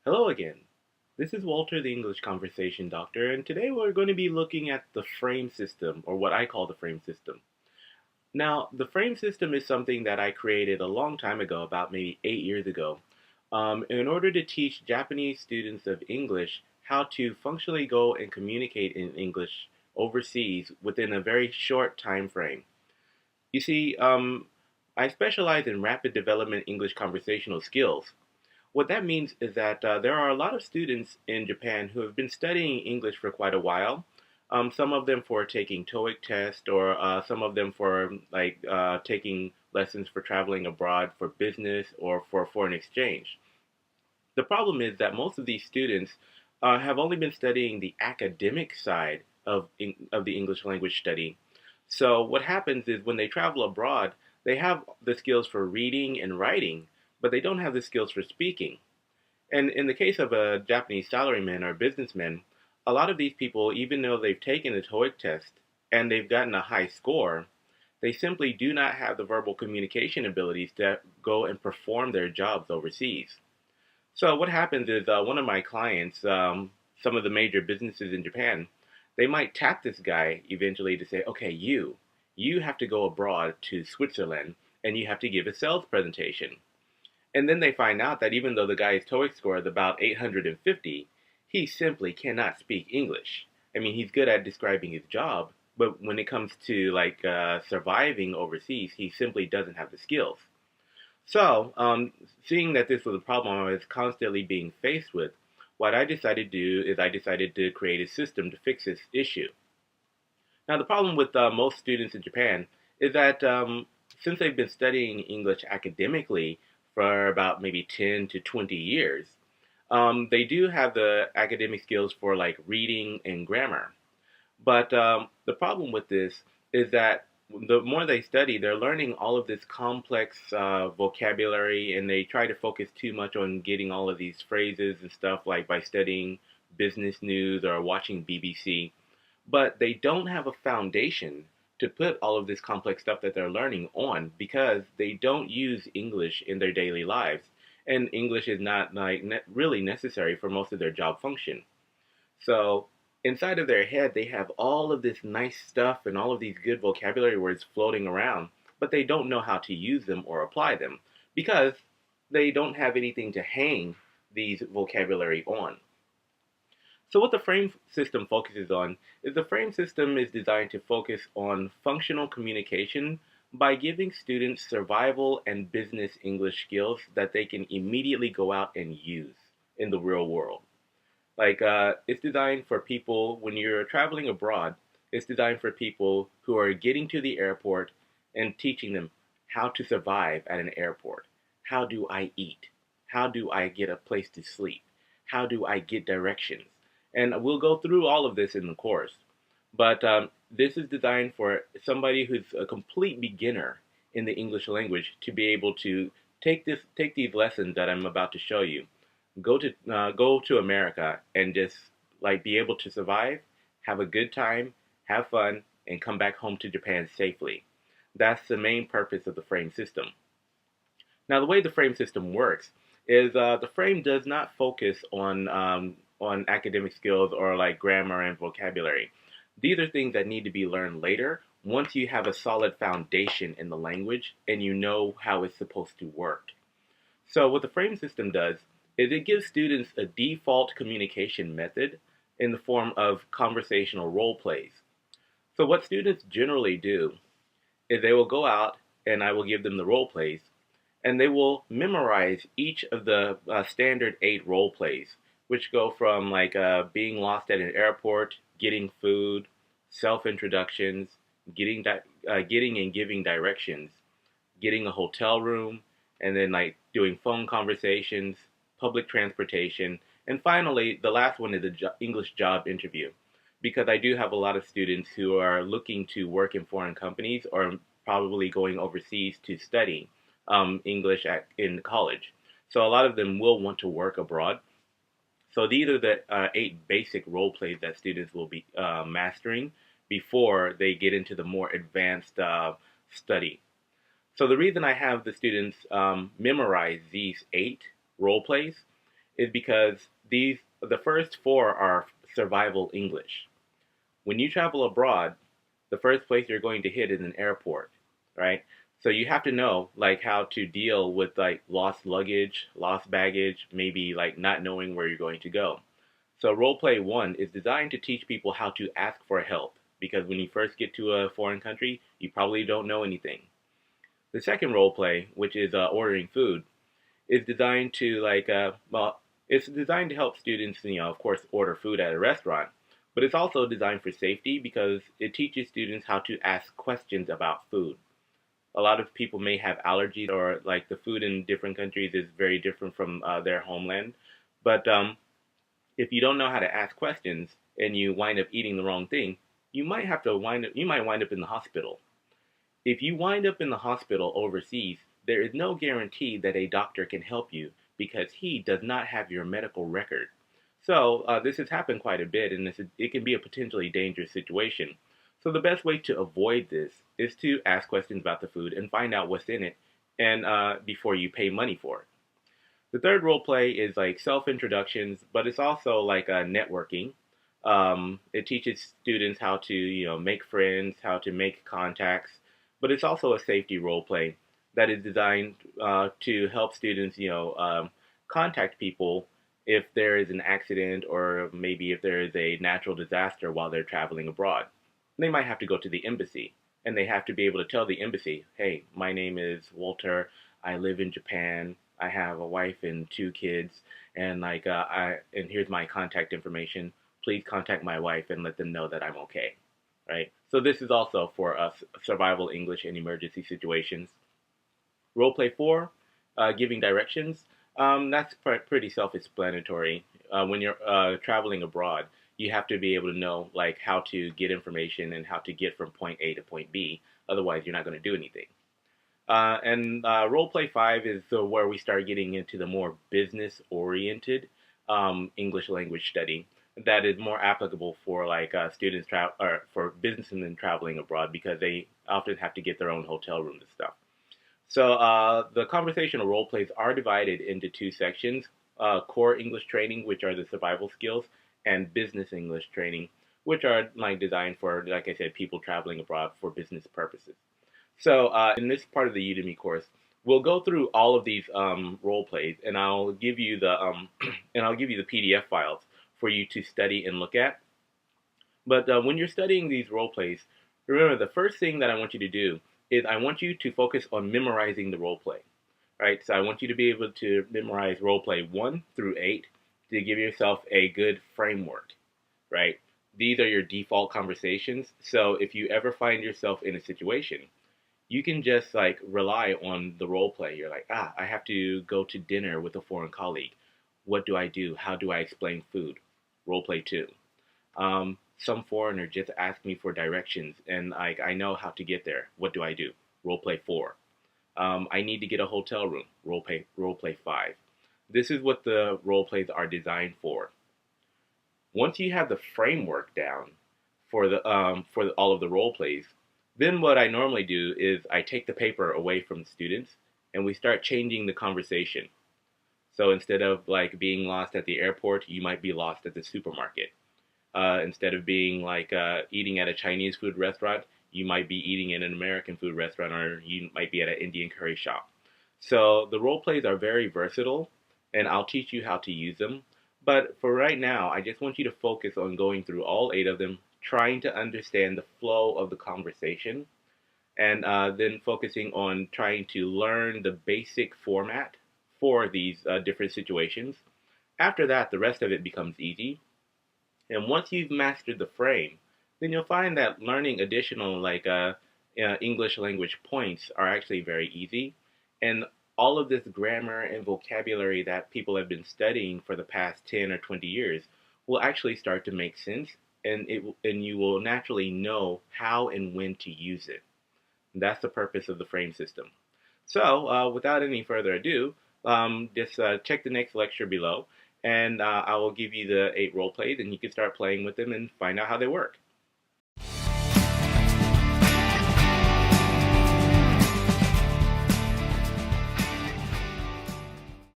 Hello again. This is Walter, the English Conversation Doctor, and today we're going to be looking at the frame system, or what I call the frame system. Now, the frame system is something that I created a long time ago, about maybe 8 years ago, in order to teach Japanese students of English how to functionally go and communicate in English overseas within a very short time frame. You see, I specialize in rapid development English conversational skills. What that means is that there are a lot of students in Japan who have been studying English for quite a while. Some of them for taking TOEIC test, or some of them for taking lessons for traveling abroad for business or for foreign exchange. The problem is that most of these students have only been studying the academic side of the English language study. So what happens is when they travel abroad, they have the skills for reading and writing, but they don't have the skills for speaking. And in the case of a Japanese salaryman or businessman, a lot of these people, even though they've taken the TOEIC test and they've gotten a high score, they simply do not have the verbal communication abilities to go and perform their jobs overseas. So what happens is one of my clients, some of the major businesses in Japan, they might tap this guy eventually to say, okay, you have to go abroad to Switzerland and you have to give a sales presentation. And then they find out that even though the guy's TOEIC score is about 850, he simply cannot speak English. I mean, he's good at describing his job, but when it comes to surviving overseas, he simply doesn't have the skills. So, seeing that this was a problem I was constantly being faced with, what I decided to do is I decided to create a system to fix this issue. Now, the problem with most students in Japan is that since they've been studying English academically for about maybe 10 to 20 years, they do have the academic skills for like reading and grammar. But the problem with this is that the more they study, they're learning all of this complex vocabulary, and they try to focus too much on getting all of these phrases and stuff like by studying business news or watching BBC. But they don't have a foundation to put all of this complex stuff that they're learning on because they don't use English in their daily lives. And English is not really necessary for most of their job function. So inside of their head, they have all of this nice stuff and all of these good vocabulary words floating around, but they don't know how to use them or apply them because they don't have anything to hang these vocabulary on. So what the frame system focuses on is the frame system is designed to focus on functional communication by giving students survival and business English skills that they can immediately go out and use in the real world. It's designed for people when you're traveling abroad. It's designed for people who are getting to the airport and teaching them how to survive at an airport. How do I eat? How do I get a place to sleep? How do I get directions? And we'll go through all of this in the course. But this is designed for somebody who's a complete beginner in the English language to be able to take these lessons that I'm about to show you, go to America and just like be able to survive, have a good time, have fun, and come back home to Japan safely. That's the main purpose of the frame system. Now, the way the frame system works is the frame does not focus on academic skills or like grammar and vocabulary. These are things that need to be learned later once you have a solid foundation in the language and you know how it's supposed to work. So what the frame system does is it gives students a default communication method in the form of conversational role plays. So what students generally do is they will go out and I will give them the role plays and they will memorize each of the standard 8 role plays, which go from being lost at an airport, getting food, self-introductions, getting and giving directions, getting a hotel room, and then like doing phone conversations, public transportation, and finally the last one is the English job interview. Because I do have a lot of students who are looking to work in foreign companies or probably going overseas to study English in college. So a lot of them will want to work abroad. So these are the 8 basic role plays that students will be mastering before they get into the more advanced study. So the reason I have the students memorize these 8 role plays is because the first four are survival English. When you travel abroad, the first place you're going to hit is an airport, right? So you have to know like how to deal with like lost luggage, lost baggage, maybe like not knowing where you're going to go. So role play 1 is designed to teach people how to ask for help because when you first get to a foreign country, you probably don't know anything. The second role play, which is ordering food, is designed to it's designed to help students, of course, order food at a restaurant, but it's also designed for safety because it teaches students how to ask questions about food. A lot of people may have allergies or like the food in different countries is very different from their homeland. But if you don't know how to ask questions and you wind up eating the wrong thing, you might wind up in the hospital. If you wind up in the hospital overseas, there is no guarantee that a doctor can help you because he does not have your medical record. So this has happened quite a bit, and it can be a potentially dangerous situation. So the best way to avoid this is to ask questions about the food and find out what's in it, and before you pay money for it. The third role play is like self introductions, but it's also like networking. It teaches students how to make friends, how to make contacts, but it's also a safety role play that is designed to help students contact people if there is an accident or maybe if there is a natural disaster while they're traveling abroad. They might have to go to the embassy and they have to be able to tell the embassy, hey, my name is Walter. I live in Japan. I have a wife and 2 kids, and and here's my contact information. Please contact my wife and let them know that I'm okay, right? So this is also for us survival English in emergency situations. Role play 4, giving directions. That's pretty self-explanatory. When you're traveling abroad, you have to be able to know like how to get information and how to get from point A to point B. Otherwise, you're not going to do anything. And Role play 5 is where we start getting into the more business-oriented English language study that is more applicable for like students or for businessmen traveling abroad because they often have to get their own hotel rooms and stuff. So the conversational role plays are divided into 2 sections: core English training, which are the survival skills, and business English training, which are like designed for, like I said, people traveling abroad for business purposes. So in this part of the Udemy course, we'll go through all of these role plays, and I'll give you the PDF files for you to study and look at. But when you're studying these role plays, remember the first thing that I want you to do is I want you to focus on memorizing the role play. Right? So I want you to be able to memorize role play 1 through 8 to give yourself a good framework. Right? These are your default conversations. So if you ever find yourself in a situation, you can just like rely on the role play. You're like, I have to go to dinner with a foreign colleague. What do I do? How do I explain food? Role play 2. Some foreigner just asked me for directions and I know how to get there. What do I do? Role play 4. I need to get a hotel room. Role play 5. This is what the role plays are designed for. Once you have the framework down for all of the role plays, then what I normally do is I take the paper away from the students and we start changing the conversation. So instead of like being lost at the airport, you might be lost at the supermarket. Instead of being like eating at a Chinese food restaurant, you might be eating in an American food restaurant, or you might be at an Indian curry shop. So the role plays are very versatile, and I'll teach you how to use them. But for right now, I just want you to focus on going through all 8 of them, trying to understand the flow of the conversation, and then focusing on trying to learn the basic format for these different situations. After that, the rest of it becomes easy. And once you've mastered the frame, then you'll find that learning additional English language points are actually very easy. And all of this grammar and vocabulary that people have been studying for the past 10 or 20 years will actually start to make sense, and you will naturally know how and when to use it. And that's the purpose of the frame system. So without any further ado, just check the next lecture below, and I will give you the 8 role plays, and you can start playing with them and find out how they work.